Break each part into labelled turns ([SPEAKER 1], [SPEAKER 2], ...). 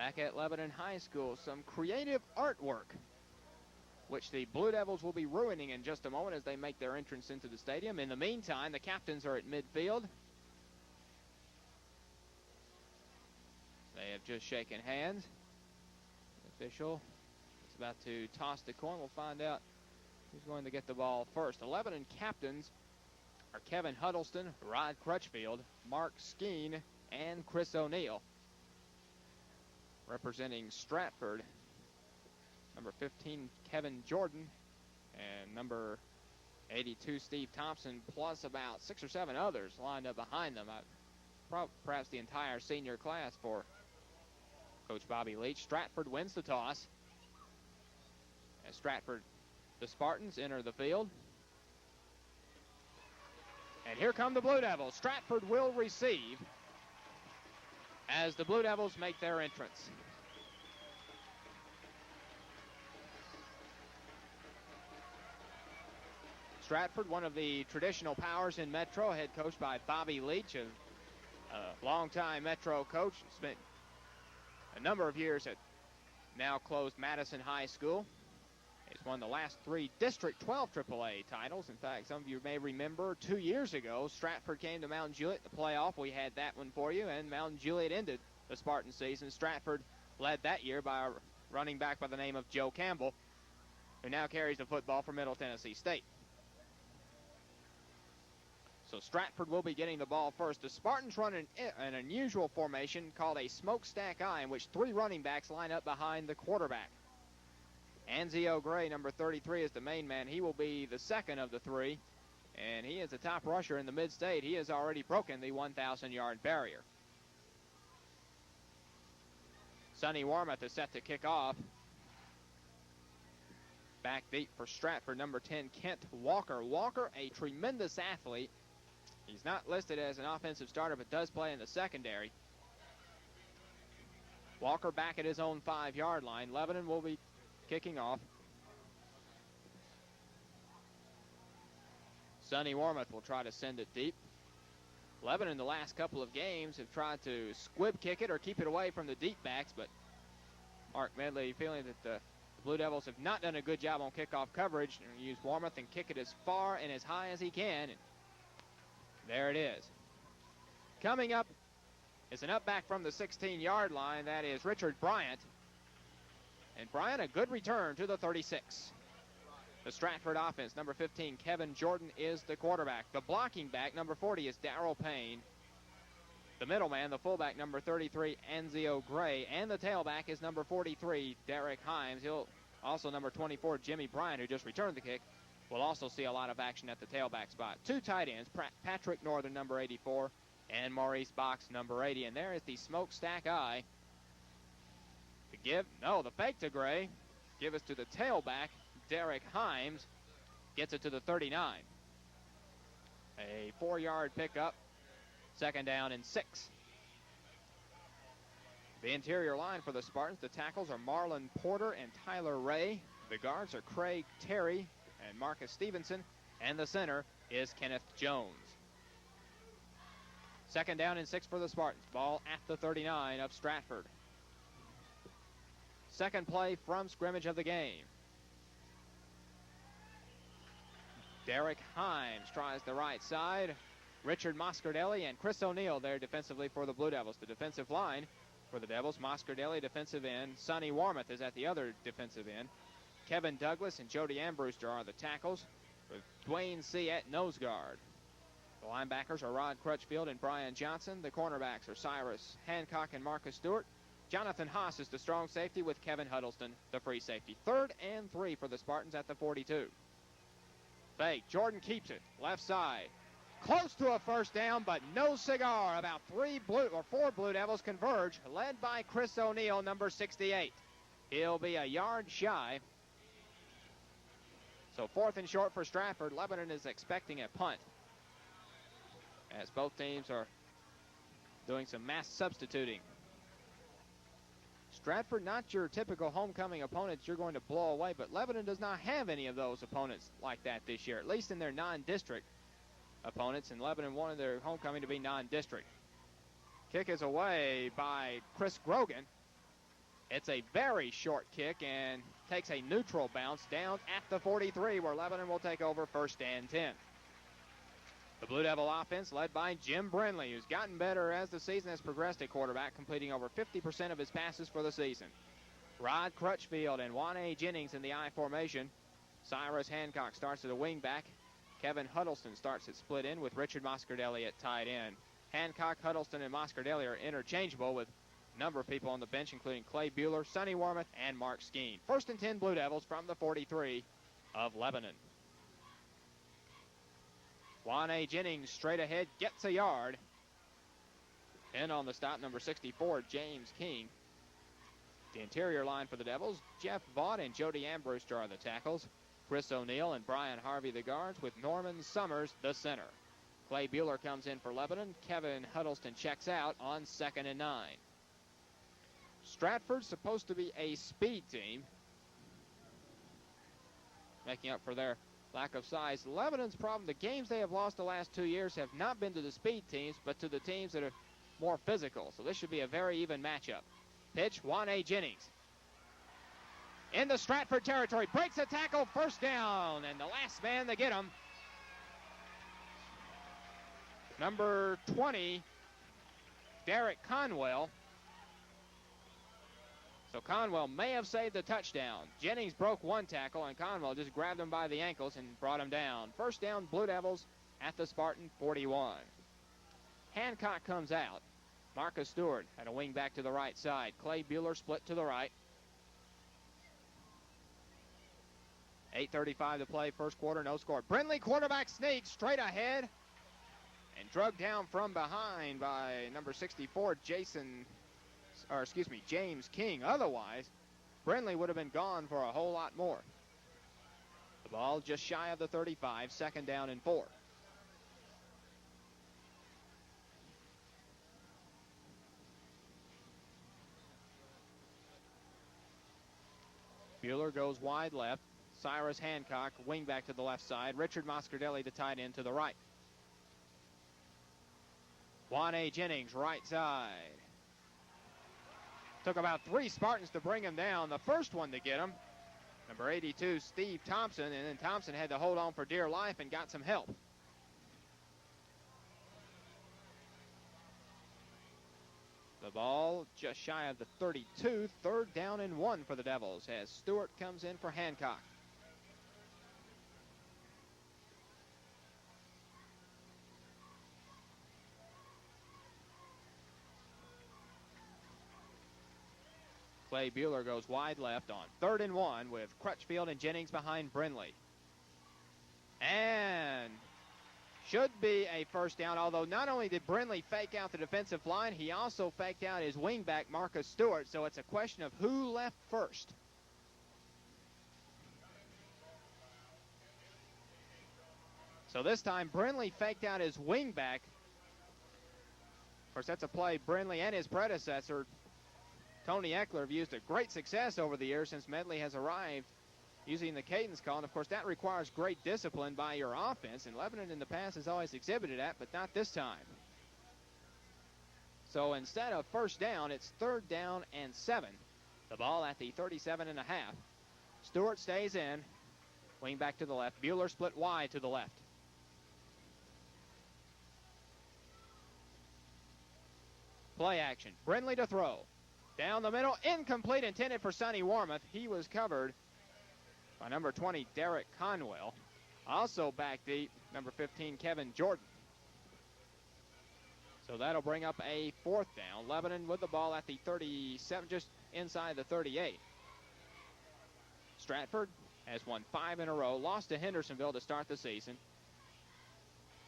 [SPEAKER 1] Back at Lebanon High School, some creative artwork, which the Blue Devils will be ruining in just a moment as they make their entrance into the stadium. In the meantime, the captains are at midfield. They have just shaken hands. The official is about to toss the coin. We'll find out who's going to get the ball first. The Lebanon captains are Kevin Huddleston, Rod Crutchfield, Mark Skeen, and Chris O'Neill. Representing Stratford, number 15, Kevin Jordan, and number 82, Steve Thompson, plus about 6 or 7 others lined up behind them. Perhaps the entire senior class for Coach Bobby Leach. Stratford wins the toss. As Stratford, the Spartans enter the field. And here come the Blue Devils. Stratford will receive as the Blue Devils make their entrance. Stratford, one of the traditional powers in Metro, head coached by Bobby Leach, a longtime Metro coach, spent a number of years at now closed Madison High School. He's won the last 3 District 12 AAA titles. In fact, some of you may remember 2 years ago, Stratford came to Mountain Juliet in the playoff. We had that one for you, and Mountain Juliet ended the Spartan season. Stratford led that year by a running back by the name of Joe Campbell, who now carries the football for Middle Tennessee State. So Stratford will be getting the ball first. The Spartans run an unusual formation called a smokestack eye, in which 3 running backs line up behind the quarterback. Anzio Gray, number 33, is the main man. He will be the second of the 3, and he is the top rusher in the mid-state. He has already broken the 1,000-yard barrier. Sonny Warmoth is set to kick off. Back deep for Stratford, number 10, Kent Walker. Walker, a tremendous athlete. He's not listed as an offensive starter, but does play in the secondary. Walker back at his own 5-yard line. Lebanon will be kicking off. Sonny Warmoth will try to send it deep. Lebanon, the last couple of games, have tried to squib kick it or keep it away from the deep backs, but Mark Medley feeling that the Blue Devils have not done a good job on kickoff coverage, and use Warmoth and kick it as far and as high as he can. And there it is. Coming up is an up back from the 16-yard line. That is Richard Bryant. And Bryant, a good return to the 36. The Stratford offense, number 15, Kevin Jordan, is the quarterback. The blocking back, number 40, is Darrell Payne. The middleman, the fullback, number 33, Anzio Gray. And the tailback is number 43, Derek Himes. He'll also, number 24, Jimmy Bryant, who just returned the kick, will also see a lot of action at the tailback spot. 2 tight ends, Patrick Northern, number 84, and Maurice Box, number 80. And there is the smokestack eye. The fake to Gray. Give us to the tailback. Derek Himes gets it to the 39. A 4-yard pickup. 2nd down and 6. The interior line for the Spartans. The tackles are Marlon Porter and Tyler Ray. The guards are Craig Terry and Marcus Stevenson. And the center is Kenneth Jones. 2nd down and 6 for the Spartans. Ball at the 39 of Stratford. Second play from scrimmage of the game. Derek Himes tries the right side. Richard Moscardelli and Chris O'Neill there defensively for the Blue Devils. The defensive line for the Devils, Moscardelli defensive end. Sonny Warmoth is at the other defensive end. Kevin Douglas and Jody Ambrewster are the tackles, with Dwayne C. at nose guard. The linebackers are Rod Crutchfield and Brian Johnson. The cornerbacks are Cyrus Hancock and Marcus Stewart. Jonathan Haas is the strong safety, with Kevin Huddleston the free safety. 3rd and 3 for the Spartans at the 42. Fake. Jordan keeps it. Left side. Close to a first down, but no cigar. About 4 Blue Devils converge, led by Chris O'Neill, number 68. He'll be a yard shy. So 4th and short for Stratford. Lebanon is expecting a punt, as both teams are doing some mass substituting. Stratford, not your typical homecoming opponents you're going to blow away, but Lebanon does not have any of those opponents like that this year, at least in their non-district opponents, and Lebanon wanted their homecoming to be non-district. Kick is away by Chris Grogan. It's a very short kick and takes a neutral bounce down at the 43, where Lebanon will take over 1st and 10. The Blue Devil offense led by Jim Brindley, who's gotten better as the season has progressed at quarterback, completing over 50% of his passes for the season. Rod Crutchfield and Juan Jennings in the I formation. Cyrus Hancock starts at a wingback. Kevin Huddleston starts at split end with Richard Moscardelli at tight end. Hancock, Huddleston, and Moscardelli are interchangeable with a number of people on the bench, including Clay Bueller, Sonny Wormuth, and Mark Skeen. 1st and 10 Blue Devils from the 43 of Lebanon. Juan Jennings straight ahead, gets a yard. And on the stop, number 64, James King. The interior line for the Devils, Jeff Vaught and Jody Ambruster are the tackles. Chris O'Neill and Brian Harvey the guards, with Norman Summers the center. Clay Bueller comes in for Lebanon. Kevin Huddleston checks out on 2nd and 9. Stratford's supposed to be a speed team, making up for their lack of size. Lebanon's problem, the games they have lost the last 2 years have not been to the speed teams, but to the teams that are more physical. So this should be a very even matchup. Pitch, Juan Jennings. In the Stratford territory, breaks a tackle, 1st down, and the last man to get him, number 20, Derek Conwell. So Conwell may have saved the touchdown. Jennings broke one tackle, and Conwell just grabbed him by the ankles and brought him down. 1st down, Blue Devils at the Spartan 41. Hancock comes out. Marcus Stewart at a wing back to the right side. Clay Bueller split to the right. 8:35 to play, 1st quarter, no score. Brindley quarterback sneak straight ahead and drugged down from behind by number 64, James King. Otherwise, Brindley would have been gone for a whole lot more. The ball just shy of the 35, 2nd down and 4. Bueller goes wide left. Cyrus Hancock, wing back to the left side. Richard Moscardelli, the tight end, to the right. Juan Jennings, right side. Took about 3 Spartans to bring him down. The first one to get him, number 82, Steve Thompson, and then Thompson had to hold on for dear life and got some help. The ball just shy of the 32, 3rd down and 1 for the Devils as Stewart comes in for Hancock. Clay Bueller goes wide left on 3rd and 1 with Crutchfield and Jennings behind Brindley. And should be a 1st down, although not only did Brindley fake out the defensive line, he also faked out his wingback, Marcus Stewart, so it's a question of who left first. So this time, Brindley faked out his wingback. Of course, that's a play Brindley and his predecessor, Tony Eckler, have used a great success over the years since Medley has arrived using the cadence call. And, of course, that requires great discipline by your offense, and Lebanon in the past has always exhibited that, but not this time. So instead of 1st down, it's 3rd down and 7. The ball at the 37.5. Stewart stays in. Wing back to the left. Bueller split wide to the left. Play action. Brindley to throw. Down the middle. Incomplete, intended for Sonny Wormuth. He was covered by number 20, Derek Conwell. Also back deep, number 15, Kevin Jordan. So that'll bring up a 4th down. Lebanon with the ball at the 37, just inside the 38. Stratford has won 5 in a row, lost to Hendersonville to start the season.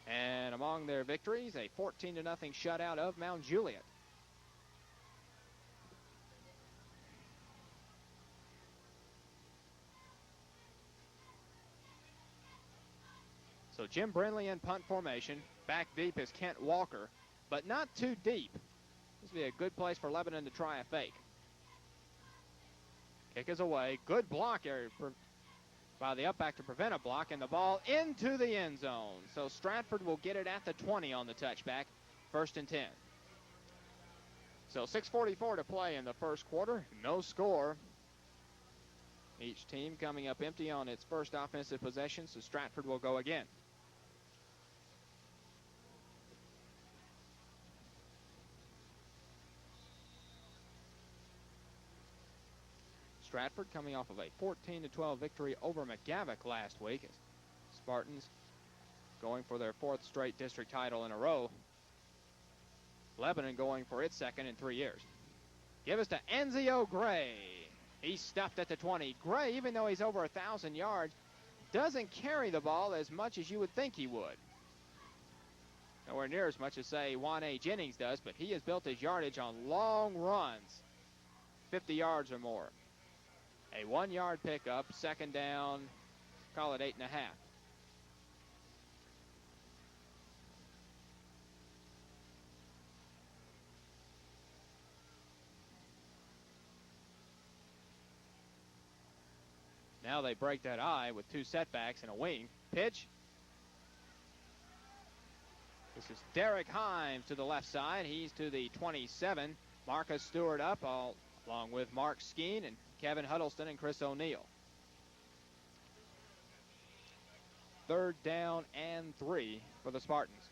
[SPEAKER 1] And among their victories, a 14-0 shutout of Mount Juliet. So Jim Brindley in punt formation. Back deep is Kent Walker, but not too deep. This would be a good place for Lebanon to try a fake. Kick is away. Good block area by the up back to prevent a block, and the ball into the end zone. So Stratford will get it at the 20 on the touchback. 1st and 10. So 6:44 to play in the first quarter. No score. Each team coming up empty on its first offensive possession, so Stratford will go again. Stratford coming off of a 14-12 victory over McGavock last week. Spartans going for their 4th straight district title in a row. Lebanon going for its 2nd in 3 years. Give us to Enzio Gray. He's stuffed at the 20. Gray, even though he's over 1,000 yards, doesn't carry the ball as much as you would think he would. Nowhere near as much as, say, Juan A. Jennings does, but he has built his yardage on long runs, 50 yards or more. A 1-yard pickup, 2nd down, call it 8.5. Now they break that eye with 2 setbacks and a wing. Pitch. This is Derek Himes to the left side. He's to the 27. Marcus Stewart up, along with Mark Skeen and Kevin Huddleston and Chris O'Neill. 3rd down and 3 for the Spartans.